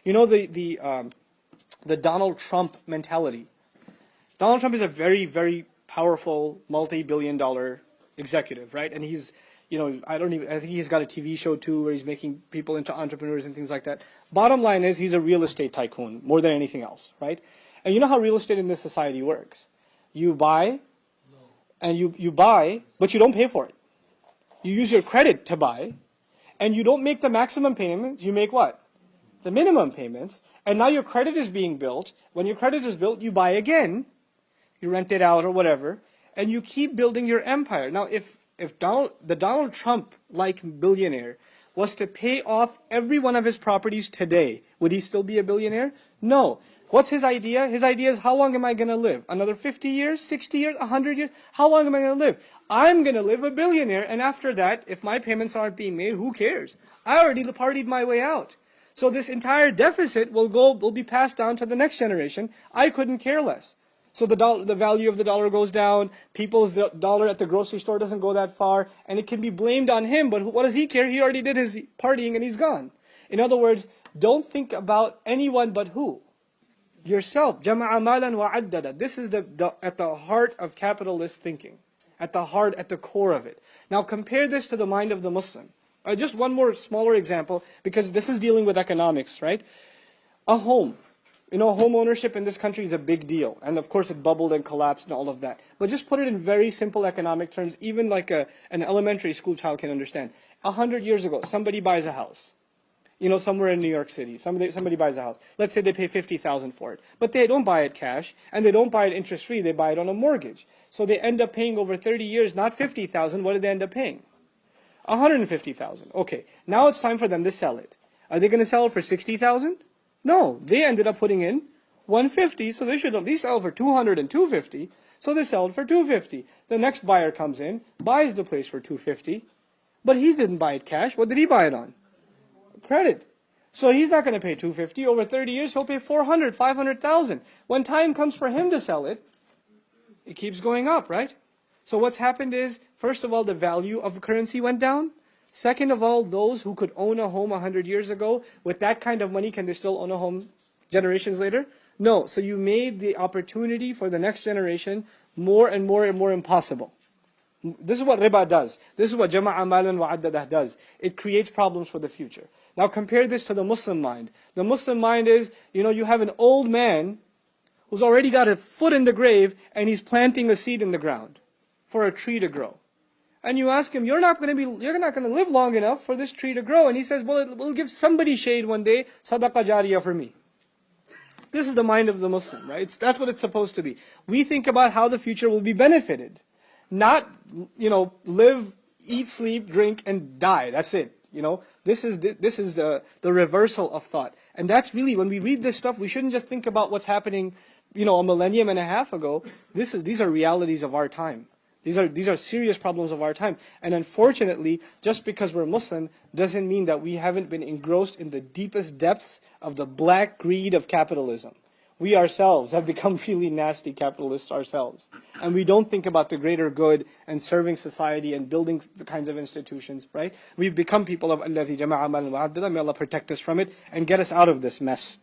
You know the Donald Trump mentality. Donald Trump is a very, very powerful, multi-billion-dollar executive, right? And he's, I think he's got a TV show too where he's making people into entrepreneurs and things like that. Bottom line is he's a real estate tycoon more than anything else, right? And you know how real estate in this society works. You buy, and you buy, but you don't pay for it. You use your credit to buy, and you don't make the maximum payments, you make what? The minimum payments, and now your credit is being built. When your credit is built, you buy again, you rent it out or whatever, and you keep building your empire. Now, if the Donald Trump-like billionaire was to pay off every one of his properties today, would he still be a billionaire? No. What's his idea? His idea is, how long am I going to live? Another 50 years, 60 years, 100 years? How long am I going to live? I'm going to live a billionaire, and after that, if my payments aren't being made, who cares? I already partied my way out. So this entire deficit will be passed down to the next generation. I couldn't care less. So the value of the dollar goes down, people's dollar at the grocery store doesn't go that far, and it can be blamed on him, but what does he care? He already did his partying and he's gone. In other words, don't think about anyone but who? Yourself. جَمَعَ مَالًا وَعَدَّدَ. This is at the heart of capitalist thinking. At the core of it. Now compare this to the mind of the Muslim. Just one more smaller example, because this is dealing with economics, right? A home. Home ownership in this country is a big deal. And of course it bubbled and collapsed and all of that. But just put it in very simple economic terms, even like an elementary school child can understand. 100 years ago, somebody buys a house. Somewhere in New York City, somebody buys a house. Let's say they pay $50,000 for it. But they don't buy it cash, and they don't buy it interest-free, they buy it on a mortgage. So they end up paying over 30 years, not $50,000, what did they end up paying? $150,000. Okay, now it's time for them to sell it. Are they going to sell it for $60,000? No, they ended up putting in $150, so they should at least sell for $200 and $250, so they sell it for $250. The next buyer comes in, buys the place for $250, but he didn't buy it cash. What did he buy it on? Credit. So he's not going to pay $250. Over 30 years, he'll pay $400,000, $500,000. When time comes for him to sell it, it keeps going up, right? So what's happened is, first of all, the value of the currency went down. Second of all, those who could own a home 100 years ago, with that kind of money, can they still own a home generations later? No. So you made the opportunity for the next generation more and more and more impossible. This is what riba does. This is what jama'a malan wa'addadah does. It creates problems for the future. Now compare this to the Muslim mind. The Muslim mind is, you have an old man who's already got a foot in the grave and he's planting a seed in the ground for a tree to grow. And you ask him, you're not going to live long enough for this tree to grow. And he says, well, it will give somebody shade one day, sadaqah jariyah for me. This is the mind of the Muslim, right? That's what it's supposed to be. We think about how the future will be benefited. Not, live, eat, sleep, drink, and die. That's it. This is the reversal of thought. And that's really, when we read this stuff, we shouldn't just think about what's happening, a millennium and a half ago. These are realities of our time. These are serious problems of our time. And unfortunately, just because we're Muslim doesn't mean that we haven't been engrossed in the deepest depths of the black greed of capitalism. We ourselves have become really nasty capitalists ourselves. And we don't think about the greater good and serving society and building the kinds of institutions, right? We've become people of الَّذِي جَمَعَ مَالًا وَعَدَّدَهُ. May Allah protect us from it and get us out of this mess.